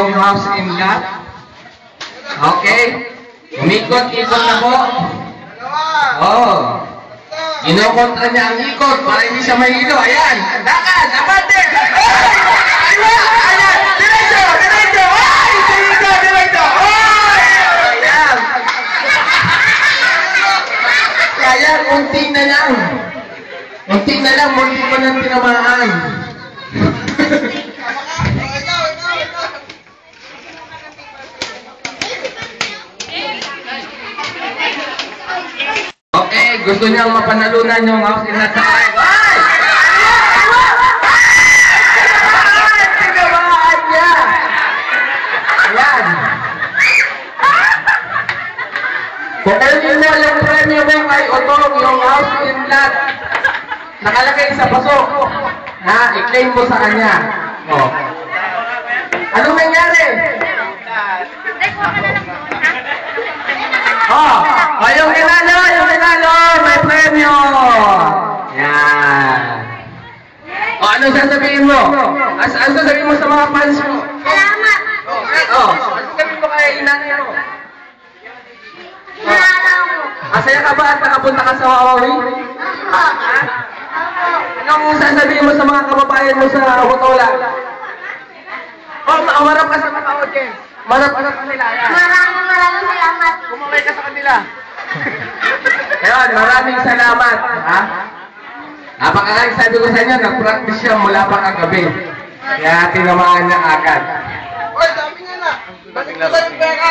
Yung house in lot. Okay. Umikot-ikot na po. Oh. Kinokontra niya ang ikot para hindi siya mahilo. Ayan. Dakan. Abante. Ayan. Diretso. Diretso. Ay! Diretso. Diretso. Ay! Ayan. Kaya unti na lang. Unti na lang. Munti ko ng tinamaan. Okay, gusto niyang mapanalunan yung house in lot sa kain. Ay! Tinamaan niya! Ayan. Kukunin mo yung premyo mo kay Otong, yung house in lot. Nakalagay sa paso. Ha? I-claim mo sa kanya. Oh. Anong nangyari? Oh, yung pinalo, may premyo. Yan. O, anong sasabihin mo? Ano sasabihin mo sa mga fans mo? Salamat. Oh, ano sasabihin mo kay inanay mo? Naalala ko. Masaya ka ba at nakapunta ka sa Wawawi? Opo. Anong sasabihin mo sa mga kababayan mo sa Wotola? Oh, umarap ka sa mga audience. Marap ka sa kanila. Maraming salamat. Kumaway ka sa kanila. Ayun, maraming salamat. Ha? Napakakain sabi ko sa inyo, nag-practice siya mula pa kagabi. Kaya tinamaan niya agad. Oy, sabi niya na. Bakit ka ba yung pera?